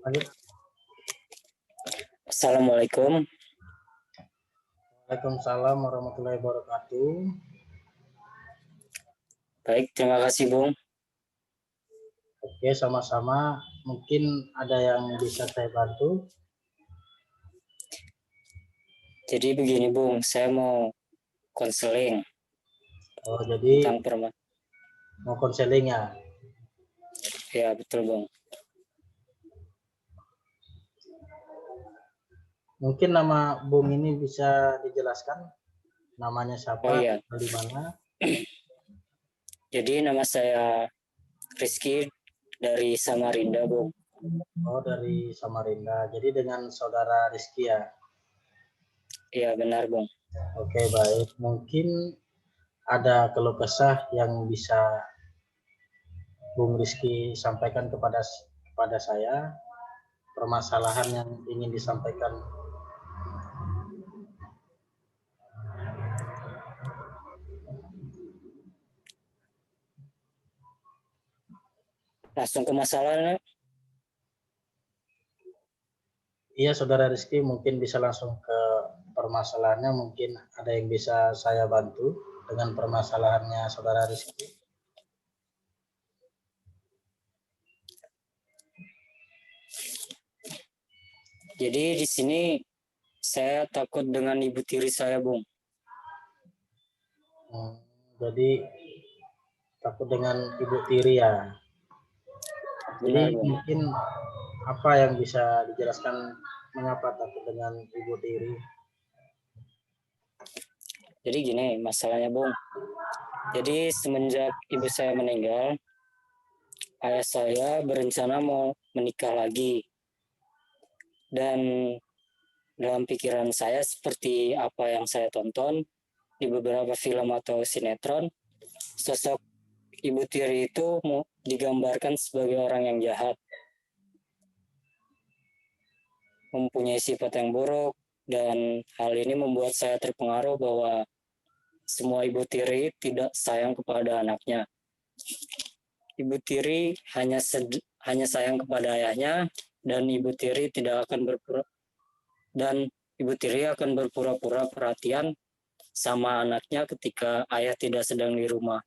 Lanjut. Assalamualaikum. Waalaikumsalam warahmatullahi wabarakatuh. Baik, terima kasih Bung. Oke, sama-sama. Mungkin ada yang bisa saya bantu. Jadi begini Bung, saya mau konseling Oh, jadi tentang mau konseling ya? Ya, betul Bung. Mungkin nama Bung ini bisa dijelaskan? Namanya siapa? Oh iya, Di mana? jadi nama saya Rizky dari Samarinda Bung. Oh, dari Samarinda. Jadi dengan saudara Rizky ya? Iya, benar Bung. Oke, baik. Mungkin ada keluh kesah yang bisa Bung Rizky sampaikan kepada saya, permasalahan yang ingin disampaikan. Langsung ke masalahnya. Iya, saudara Rizky mungkin bisa langsung ke permasalahannya. Mungkin ada yang bisa saya bantu dengan permasalahannya saudara Rizky. Jadi di sini saya takut dengan ibu tiri saya Bung. Jadi takut dengan ibu tiri ya. Jadi Benar Bung. mungkin apa yang bisa dijelaskan mengapa takut dengan ibu tiri? Jadi gini masalahnya Bung. Jadi semenjak ibu saya meninggal, ayah saya berencana mau menikah lagi. Dan dalam pikiran saya seperti apa yang saya tonton di beberapa film atau sinetron, sosok ibu tiri itu digambarkan sebagai orang yang jahat, mempunyai sifat yang buruk, dan hal ini membuat saya terpengaruh bahwa semua ibu tiri tidak sayang kepada anaknya. Ibu tiri hanya sayang kepada ayahnya, dan ibu tiri akan berpura-pura perhatian sama anaknya ketika ayah tidak sedang di rumah.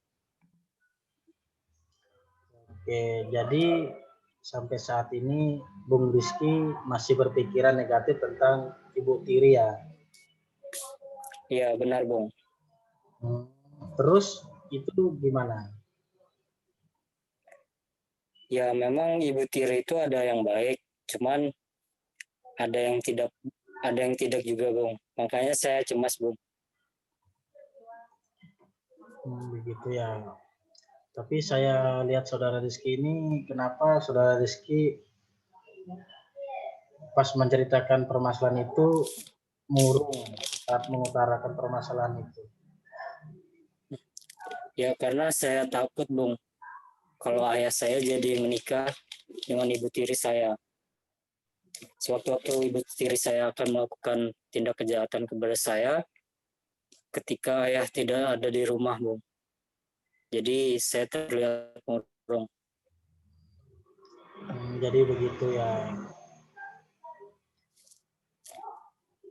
Oke, jadi sampai saat ini Bung Rizky masih berpikiran negatif tentang ibu tiri ya? Iya, benar, Bung. Terus itu gimana? Ya, memang ibu tiri itu ada yang baik, cuman ada yang tidak juga, Bung. Makanya saya cemas, Bung. Begitu ya. Tapi saya lihat saudara Rizky ini, kenapa saudara Rizky pas menceritakan permasalahan itu murung saat mengutarakan permasalahan itu? Ya, karena saya takut, Bung, kalau ayah saya jadi menikah dengan ibu tiri saya. Sewaktu-waktu ibu tiri saya akan melakukan tindak kejahatan kepada saya ketika ayah tidak ada di rumah, Bung. Jadi saya terlihat murung. Jadi begitu ya.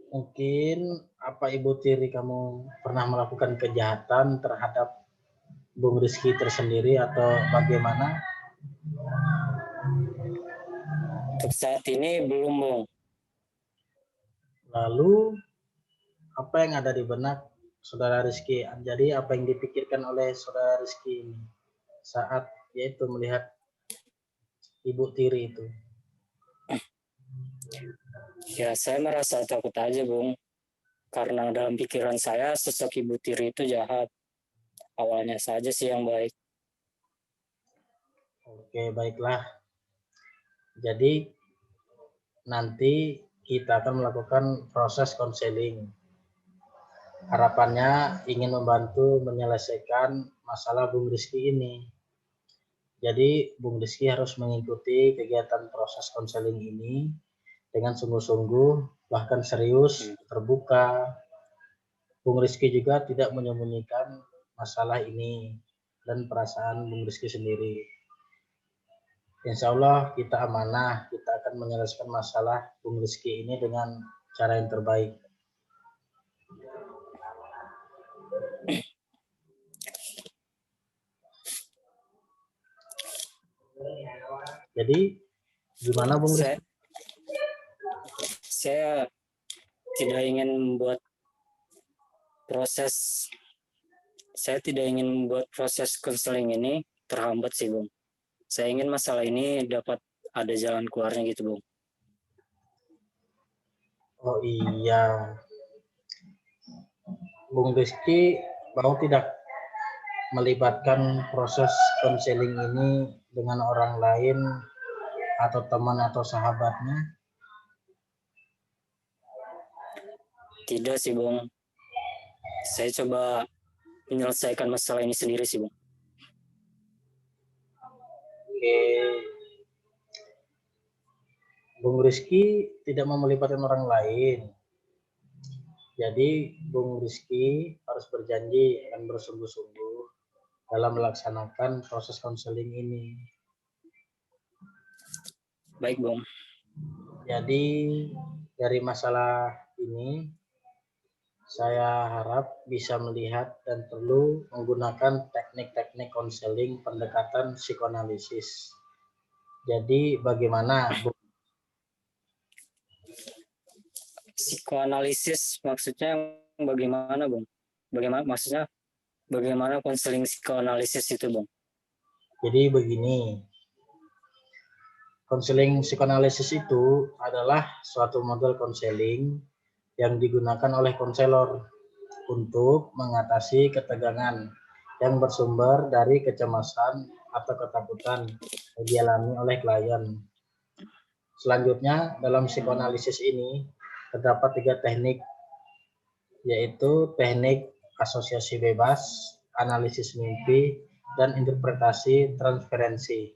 Mungkin apa ibu tiri kamu pernah melakukan kejahatan terhadap Bung Rizky tersendiri atau bagaimana? Untuk saat ini belum, Bung. Lalu apa yang ada di benak saudara Rizky? Jadi apa yang dipikirkan oleh saudara Rizky ini saat yaitu melihat ibu tiri itu? Ya, saya merasa takut aja, Bung. Karena dalam pikiran saya, sosok ibu tiri itu jahat. Awalnya saja sih yang baik. Oke, baiklah. Jadi nanti kita akan melakukan proses konseling. Harapannya ingin membantu menyelesaikan masalah Bung Rizky ini. Jadi Bung Rizky harus mengikuti kegiatan proses konseling ini dengan sungguh-sungguh, bahkan serius, terbuka, Bung Rizky juga tidak menyembunyikan masalah ini dan perasaan Bung Rizky sendiri. Insya Allah kita amanah, kita akan menyelesaikan masalah Bung Rizky ini dengan cara yang terbaik. Jadi gimana Bung Rizky? Saya tidak ingin membuat proses konseling ini terhambat sih, Bung. Saya ingin masalah ini dapat ada jalan keluarnya gitu, Bung. Oh iya, Bung Rizky mau tidak melibatkan proses konseling ini dengan orang lain atau teman atau sahabatnya? Tidak sih, Bung. Saya coba menyelesaikan masalah ini sendiri sih, Bung. Oke. Bung Rizky tidak mau melibatkan orang lain. Jadi Bung Rizky harus berjanji akan bersungguh-sungguh dalam melaksanakan proses konseling ini. Baik, Bung. Jadi dari masalah ini saya harap bisa melihat dan perlu menggunakan teknik-teknik konseling pendekatan psikoanalisis. Jadi bagaimana, Bung? Psikoanalisis maksudnya bagaimana, Bung? Bagaimana konseling psikoanalisis itu, Bung? Jadi begini, konseling psikoanalisis itu adalah suatu model konseling yang digunakan oleh konselor untuk mengatasi ketegangan yang bersumber dari kecemasan atau ketakutan yang dialami oleh klien. Selanjutnya, dalam psikoanalisis ini terdapat 3 teknik, yaitu teknik asosiasi bebas, analisis mimpi, dan interpretasi transferensi.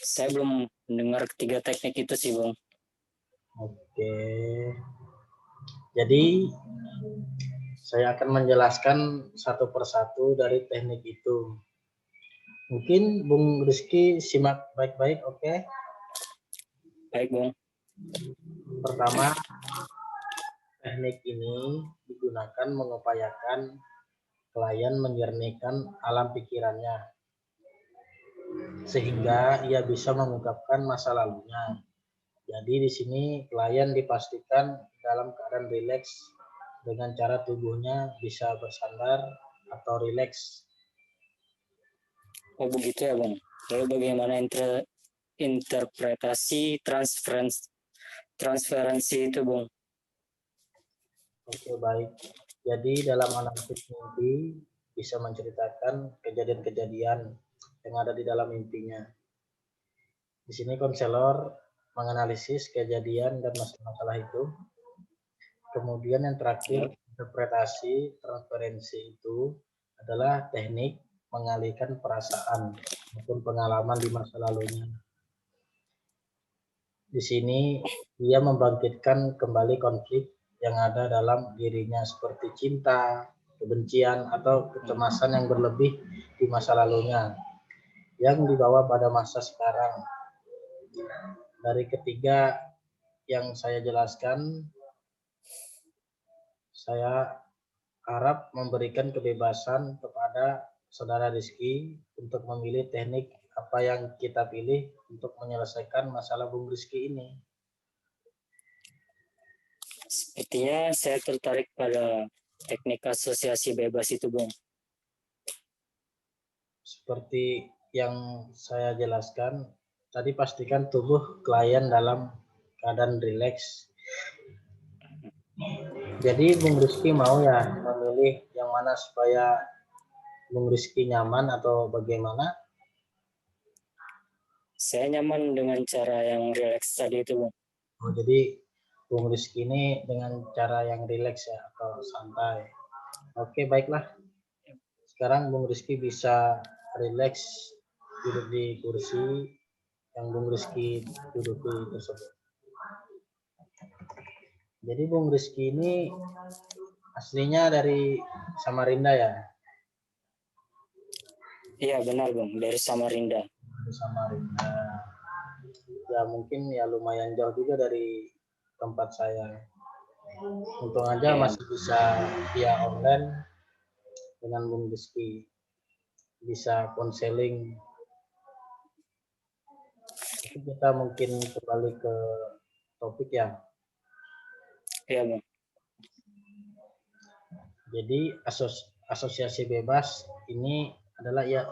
Saya belum mendengar 3 teknik itu sih, Bung. Oke. Jadi, saya akan menjelaskan satu persatu dari teknik itu. Mungkin Bung Rizky simak baik-baik, oke? Baik, Bung. Pertama, teknik ini digunakan mengupayakan klien menjernihkan alam pikirannya sehingga ia bisa mengungkapkan masa lalunya. Jadi di sini klien dipastikan dalam keadaan rileks dengan cara tubuhnya bisa bersandar atau rileks. Oh, begitu ya, Bung. Lalu bagaimana interpretasi transferensi itu, Bung? Oke, baik. Jadi dalam analisis mimpi bisa menceritakan kejadian-kejadian yang ada di dalam mimpinya. Di sini konselor menganalisis kejadian dan masalah-masalah itu. Kemudian yang terakhir, interpretasi transferensi itu adalah teknik mengalihkan perasaan maupun pengalaman di masa lalunya. Di sini dia membangkitkan kembali konflik yang ada dalam dirinya seperti cinta, kebencian, atau kecemasan yang berlebih di masa lalunya yang dibawa pada masa sekarang. Dari ketiga yang saya jelaskan, saya harap memberikan kebebasan kepada Saudara Rizky untuk memilih teknik apa yang kita pilih untuk menyelesaikan masalah Bung Rizky ini. Sepertinya saya tertarik pada teknik asosiasi bebas itu, Bung. Seperti yang saya jelaskan, tadi pastikan tubuh klien dalam keadaan rileks. Jadi Bung Rizky mau ya memilih yang mana supaya Bung Rizky nyaman atau bagaimana? Saya nyaman dengan cara yang rileks tadi itu, Bung. Oh, jadi Bung Rizky ini dengan cara yang rileks ya atau santai. Oke, baiklah. Sekarang Bung Rizky bisa rileks duduk di kursi yang Bung Rizky duduki tersebut. Jadi Bung Rizky ini aslinya dari Samarinda ya? Iya benar Bung, dari Samarinda. Dari Samarinda. Ya mungkin ya lumayan jauh juga dari tempat saya. Untung aja Ya, masih bisa via online dengan Bung Rizky. Bisa konseling. Tapi kita mungkin kembali ke topik ya. iya Bung. Jadi asosiasi bebas ini adalah ya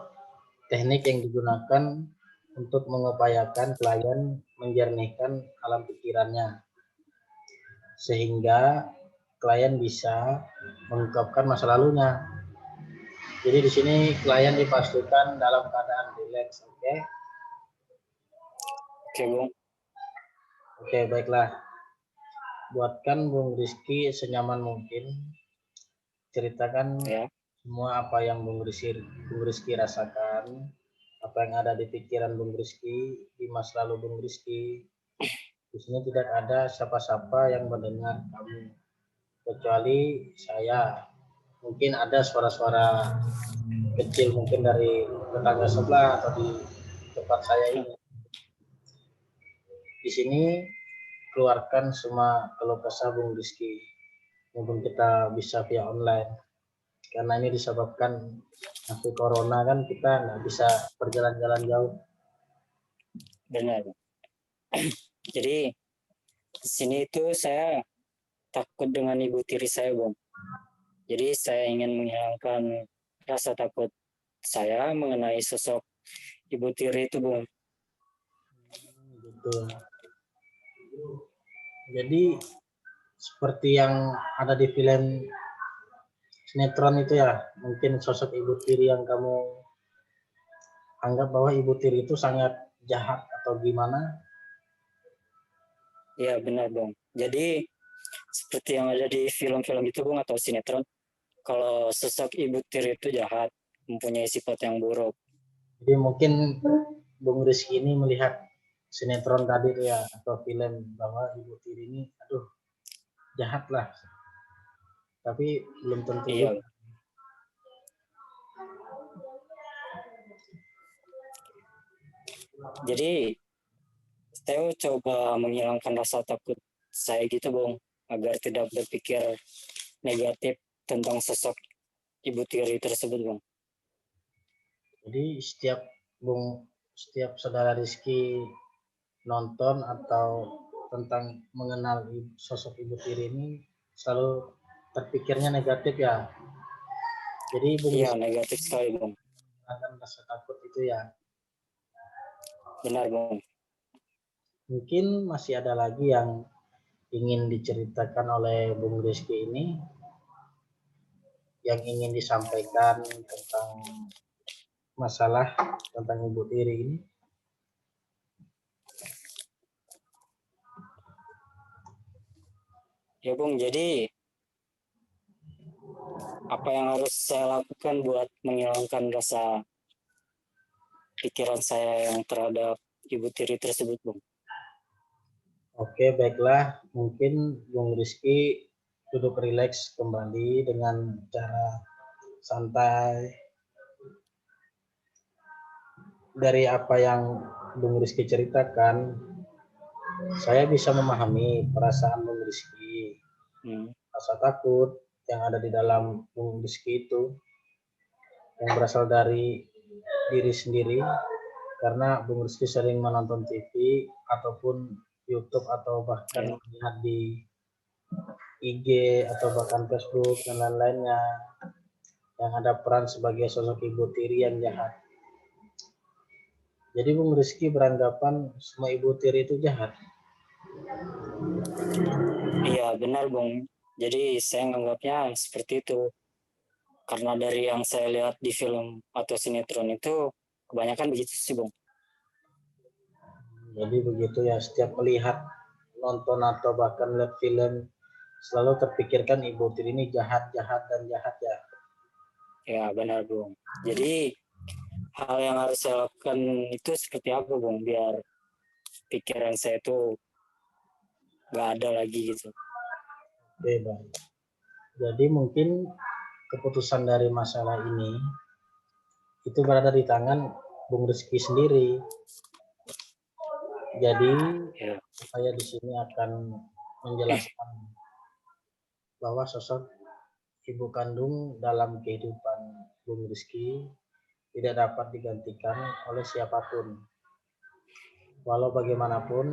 teknik yang digunakan untuk mengupayakan klien menjernihkan alam pikirannya sehingga klien bisa mengungkapkan masa lalunya. Jadi di sini klien dipastikan dalam keadaan rileks, oke? Oke Bung. Oke, baiklah. Buatkan Bung Rizky senyaman mungkin. Ceritakan Ya, semua apa yang Bung Rizky rasakan, apa yang ada di pikiran Bung Rizky, di masa lalu Bung Rizky. Di sini tidak ada siapa-siapa yang mendengar kamu, kecuali saya. Mungkin ada suara-suara kecil mungkin dari tetangga sebelah atau di tempat saya ini. Di sini keluarkan semua keluh kesah Bung Rizky. Mumpung kita bisa via online. Karena ini disebabkan masih corona kan kita nggak bisa berjalan-jalan jauh. benar. Jadi di sini itu saya takut dengan ibu tiri saya Bung. Jadi saya ingin menghilangkan rasa takut saya mengenai sosok ibu tiri itu Bung. Gitu. Jadi seperti yang ada di film sinetron itu ya, mungkin sosok ibu tiri yang kamu anggap bahwa ibu tiri itu sangat jahat atau gimana. Iya benar Bung. Jadi seperti yang ada di film-film itu Bung atau sinetron, kalau sosok ibu tiri itu jahat, mempunyai sifat yang buruk. Jadi mungkin Bung Rizky ini melihat sinetron tadi tuh ya atau film bahwa ibu tiri ini aduh jahat lah. Tapi belum tentu Iya. juga. Jadi saya coba menghilangkan rasa takut saya gitu Bung, agar tidak berpikir negatif tentang sosok ibu tiri tersebut Bung. Jadi setiap saudara Rizky nonton atau tentang mengenal sosok ibu tiri ini selalu terpikirnya negatif ya. Jadi Bung Iya Rizky negatif sekali Bung. akan rasa takut itu ya. Benar Bung. Mungkin masih ada lagi yang ingin diceritakan oleh Bung Rizky ini yang ingin disampaikan tentang masalah tentang ibu tiri ini. Ya Bung, jadi apa yang harus saya lakukan buat menghilangkan rasa pikiran saya yang terhadap ibu tiri tersebut Bung? Oke, baiklah. Mungkin Bung Rizky duduk rileks kembali dengan cara santai. Dari apa yang Bung Rizky ceritakan, saya bisa memahami perasaan Bung Rizky. Rasa takut yang ada di dalam Bung Rizky itu, yang berasal dari diri sendiri, karena Bung Rizky sering menonton TV ataupun YouTube atau bahkan Ya, melihat di IG atau bahkan Facebook dan lain-lainnya yang ada peran sebagai sosok ibu tiri yang jahat. Jadi Bung Rizky beranggapan semua ibu tiri itu jahat. iya benar Bung. Jadi saya menganggapnya seperti itu. Karena dari yang saya lihat di film atau sinetron itu kebanyakan begitu sih Bung. Jadi begitu ya, setiap melihat nonton atau bahkan lihat film selalu terpikirkan ibu tiri ini jahat, jahat dan jahat ya. Ya benar Bung. Jadi hal yang harus saya lakukan itu seperti apa Bung biar pikiran saya itu nggak ada lagi gitu. Oke, baik. Jadi mungkin keputusan dari masalah ini itu berada di tangan Bung Rizky sendiri. Jadi Ya, saya di sini akan menjelaskan bahwa sosok ibu kandung dalam kehidupan Bung Rizky tidak dapat digantikan oleh siapapun. Walau bagaimanapun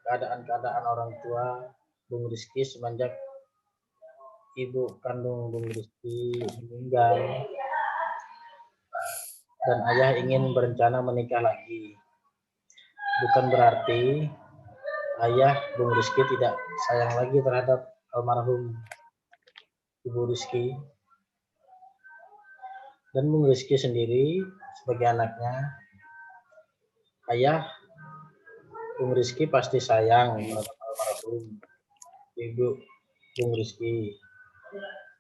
keadaan-keadaan orang tua Bung Rizky semenjak ibu kandung Bung Rizky meninggal dan ayah ingin berencana menikah lagi. Bukan berarti ayah Bung Rizky tidak sayang lagi terhadap almarhum Ibu Rizky. Dan Bung Rizky sendiri sebagai anaknya, ayah Bung Rizky pasti sayang terhadap almarhum Ibu Bung Rizky.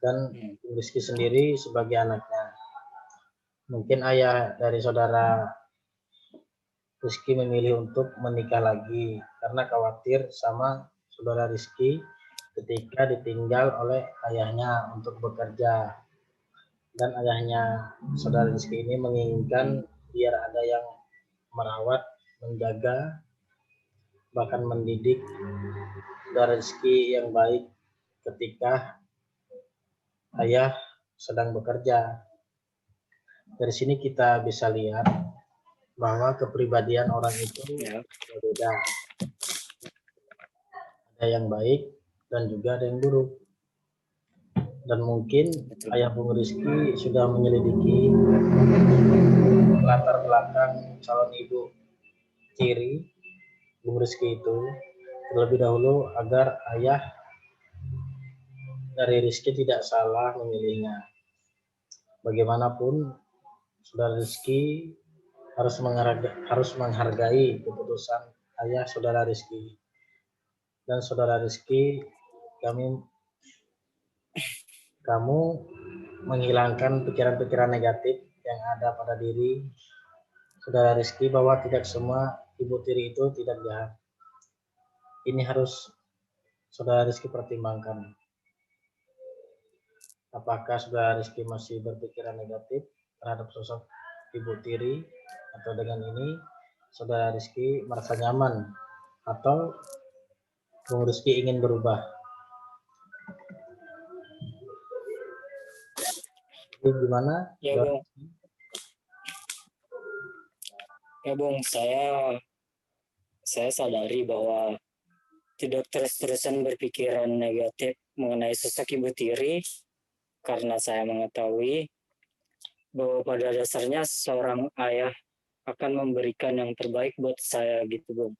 Dan Bung Rizky sendiri sebagai anaknya. Mungkin ayah dari saudara Rizky memilih untuk menikah lagi karena khawatir sama saudara Rizky ketika ditinggal oleh ayahnya untuk bekerja. Dan ayahnya saudara Rizky ini menginginkan biar ada yang merawat, menjaga, bahkan mendidik saudara Rizky yang baik ketika ayah sedang bekerja. Dari sini kita bisa lihat bahwa kepribadian orang itu ya, berbeda. Ada yang baik dan juga ada yang buruk. Dan mungkin betul. ayah Bung Rizky sudah menyelidiki latar belakang calon ibu tiri Bung Rizky itu terlebih dahulu agar ayah dari Rizky tidak salah memilihnya. Bagaimanapun, saudara Rizky harus menghargai keputusan ayah saudara Rizky. Dan saudara Rizky, kamu menghilangkan pikiran-pikiran negatif yang ada pada diri saudara Rizky bahwa tidak semua ibu tiri itu tidak jahat. Ini harus saudara Rizky pertimbangkan. Apakah saudara Rizky masih berpikiran negatif terhadap sosok ibu tiri atau dengan ini saudara Rizky merasa nyaman atau Bung Rizky ingin berubah? Jadi gimana? Ya, Bung. Ya, Bung, saya sadari bahwa tidak terus-terusan berpikiran negatif mengenai sosok ibu tiri karena saya mengetahui bahwa pada dasarnya seorang ayah akan memberikan yang terbaik buat saya gitu, Bung.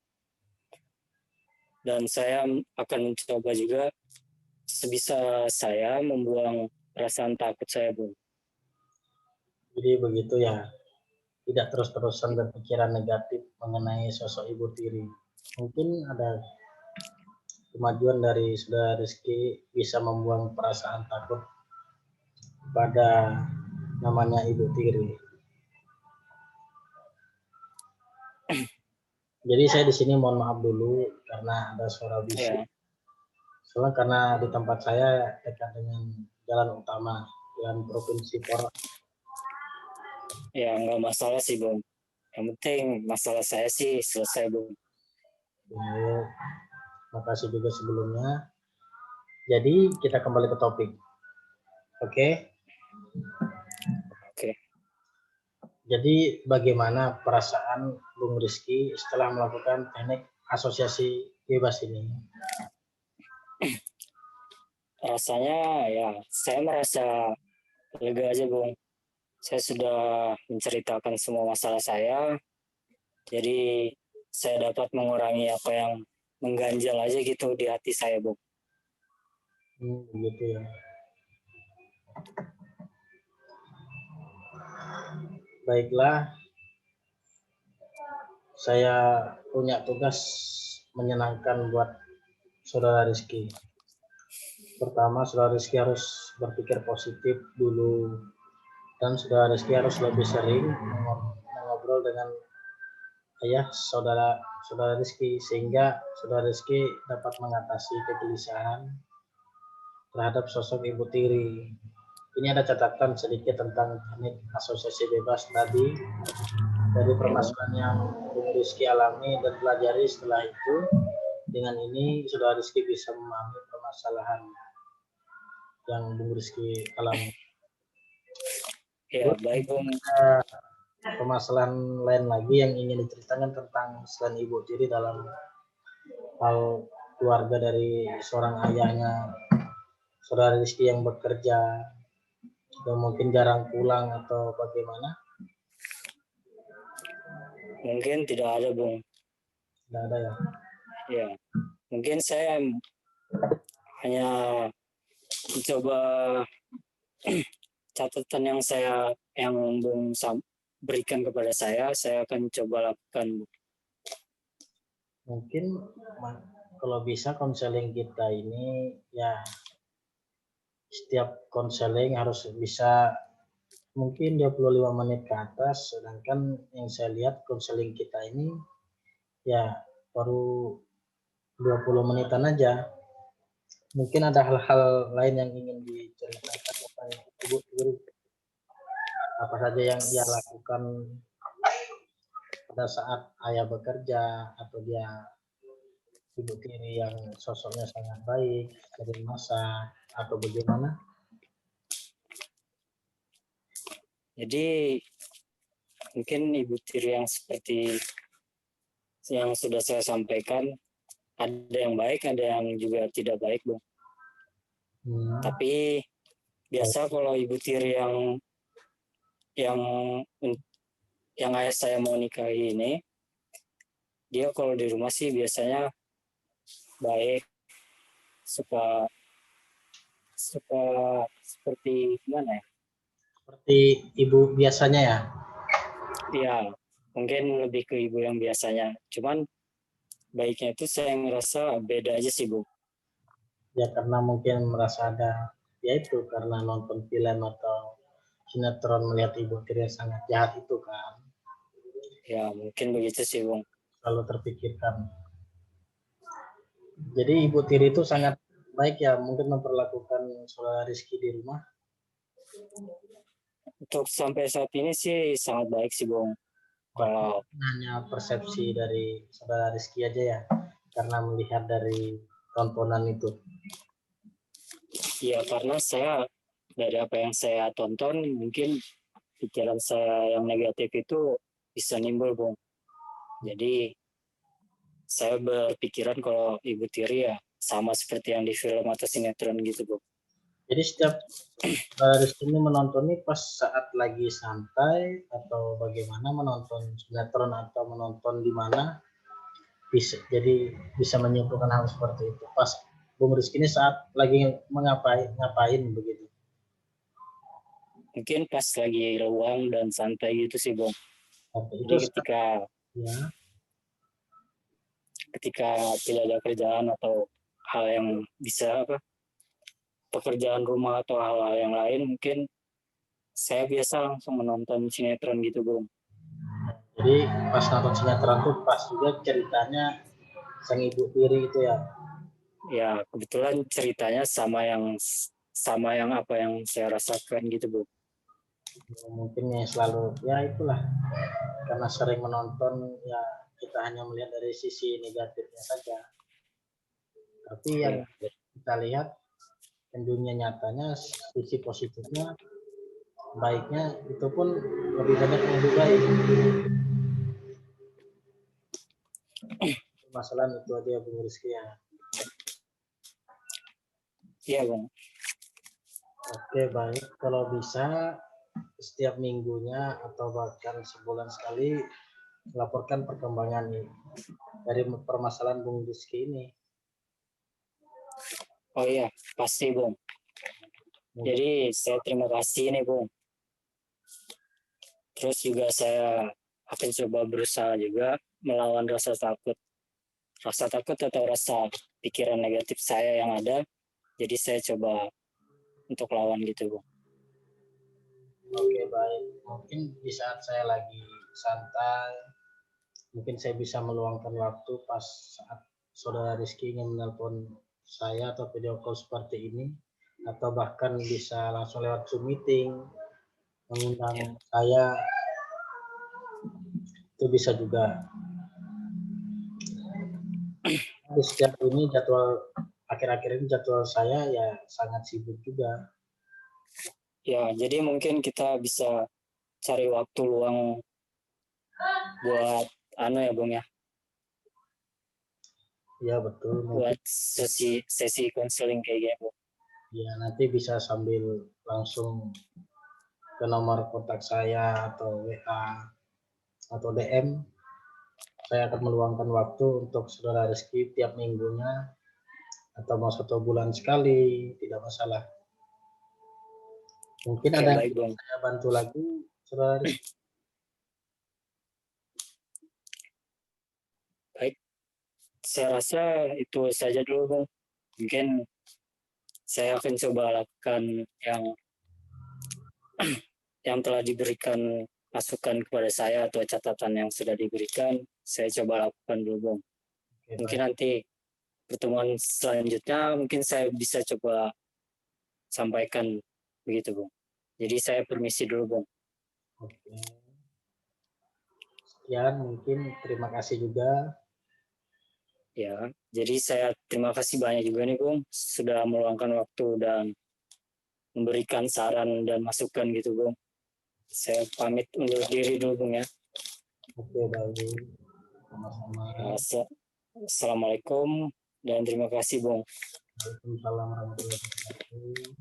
Dan saya akan mencoba juga sebisa saya membuang perasaan takut saya, Bung. Jadi begitu ya, tidak terus-terusan berpikiran negatif mengenai sosok ibu tiri. Mungkin ada kemajuan dari saudara Rizky bisa membuang perasaan takut pada namanya ibu tiri. Jadi saya di sini mohon maaf dulu karena ada suara bisik. Ya, Soalnya karena di tempat saya dekat dengan jalan utama jalan Provinsi Pora. ya nggak masalah sih, Bung. Yang penting masalah saya sih selesai, Bung. Baik, makasih juga sebelumnya. Jadi kita kembali ke topik. Oke. Oke. Jadi bagaimana perasaan Bung Rizky setelah melakukan teknik asosiasi bebas ini? Rasanya ya saya merasa lega aja, Bung. Saya sudah menceritakan semua masalah saya, jadi saya dapat mengurangi apa yang mengganjal aja gitu di hati saya, Bung. Begitu ya. Baiklah, saya punya tugas menyenangkan buat saudara Rizky. Pertama, saudara Rizky harus berpikir positif dulu. Dan saudara Rizky harus lebih sering mengobrol dengan ayah saudara Rizky sehingga saudara Rizky dapat mengatasi kegelisahan terhadap sosok Ibu Tiri. Ini ada catatan sedikit tentang teknik asosiasi bebas tadi dari permasalahan yang Bung Rizky alami dan pelajari. Setelah itu, dengan ini sudah Rizky bisa memahami permasalahan yang Bung Rizky alami. Ya, baik Bung. Permasalahan lain lagi yang ingin diceritakan tentang selain Ibu Tiri dalam hal keluarga dari seorang ayahnya saudara Rizky yang bekerja yang mungkin jarang pulang atau bagaimana? Mungkin tidak ada Bung. Tidak ada ya? Ya, mungkin saya hanya mencoba catatan yang Bung berikan kepada saya akan coba lakukan. Mungkin kalau bisa konseling kita ini ya setiap konseling harus bisa mungkin 25 menit ke atas, sedangkan yang saya lihat konseling kita ini ya baru 20 menitan aja. Mungkin ada hal-hal lain yang ingin diceritakan tentang Ibu Tiri. Apa saja yang ia lakukan pada saat ayah bekerja atau dia Ibu Tiri yang sosoknya sangat baik, sering masak atau bagaimana? Jadi mungkin Ibu Tiri yang seperti yang sudah saya sampaikan, ada yang baik, ada yang juga tidak baik, Bung. Tapi biasa kalau Ibu Tiri yang yang ayah saya mau nikahi ini, dia kalau di rumah sih biasanya baik, suka seperti gimana ya? Seperti ibu biasanya ya? Ya, mungkin lebih ke ibu yang biasanya. Cuman baiknya itu saya ngerasa beda aja sih, Bu. Ya karena mungkin merasa ada, ya itu karena nonton film atau sinetron melihat Ibu Tiri yang sangat jahat itu kan. Ya, mungkin begitu sih, Bung. Selalu terpikirkan. Jadi Ibu Tiri itu sangat baik ya, mungkin memperlakukan saudara Rizky di rumah. Untuk sampai saat ini sih sangat baik sih, Bung. Kalau hanya persepsi dari saudara Rizky aja ya, karena melihat dari tontonan itu. ya karena saya dari apa yang saya tonton mungkin pikiran saya yang negatif itu bisa nimbul, Bung. Jadi saya berpikiran kalau Ibu Tiri ya sama seperti yang di film atau sinetron gitu, Bung. Jadi setiap Rizky ini menonton ini pas saat lagi santai atau bagaimana menonton sinetron atau menonton di mana bisa jadi bisa menyimpulkan hal seperti itu. Pas Bung Rizky ini saat lagi ngapain begitu. Mungkin pas lagi luang dan santai gitu sih, Bung. Itu Jadi ya. ketika tidak ada kerjaan atau hal yang bisa pekerjaan rumah atau hal-hal yang lain, mungkin saya biasa langsung menonton sinetron gitu, Bung. Jadi pas nonton sinetron tuh pas juga ceritanya sang Ibu Tiri itu ya. Ya, kebetulan ceritanya sama yang apa yang saya rasakan gitu, Bu. Mungkin ya selalu ya itulah karena sering menonton ya kita hanya melihat dari sisi negatifnya saja. Tapi yang Ya, kita lihat di dunia nyatanya sisi positifnya baiknya itu pun lebih banyak yang lebih baik. Masalah itu aja Bung Rizky ya. iya, Bung. Oke baik, kalau bisa setiap minggunya atau bahkan sebulan sekali laporkan perkembangan dari permasalahan Bung Rizky ini. Oh iya, pasti, Bung. Jadi saya terima kasih nih, Bung. Terus juga saya akan coba berusaha juga melawan rasa takut. Rasa takut atau rasa pikiran negatif saya yang ada. Jadi saya coba untuk lawan gitu, Bung. Oke baik, mungkin di saat saya lagi santai, mungkin saya bisa meluangkan waktu pas saat saudara Rizky ingin menelpon saya atau video call seperti ini. atau bahkan bisa langsung lewat Zoom meeting, mengundang saya, itu bisa juga. Di setiap ini akhir-akhir ini jadwal saya ya sangat sibuk juga. Ya, jadi mungkin kita bisa cari waktu luang buat ya Bung ya, Ya betul, buat mungkin sesi konseling kayak gitu. ya nanti bisa sambil langsung ke nomor kontak saya atau WA atau DM. Saya akan meluangkan waktu untuk saudara Rizky tiap minggunya atau mau 1 bulan sekali, tidak masalah. Mungkin Oke, ada yang baik Bung. saya bantu lagi, saudara Rizky. Baik, saya rasa itu saja dulu Bung. Mungkin saya akan coba lakukan yang telah diberikan masukan kepada saya atau catatan yang sudah diberikan, saya coba lakukan dulu Bung. Oke, Mungkin baik. nanti pertemuan selanjutnya mungkin saya bisa coba sampaikan begitu Bung. Jadi saya permisi dulu Bung. Oke. Sekian, mungkin terima kasih juga. Ya, jadi saya terima kasih banyak juga nih Bung sudah meluangkan waktu dan memberikan saran dan masukan gitu Bung. Saya pamit undur diri dulu Bung ya. Oke, baik. Sama-sama. Assalamualaikum dan terima kasih Bung. Waalaikumsalam warahmatullahi wabarakatuh.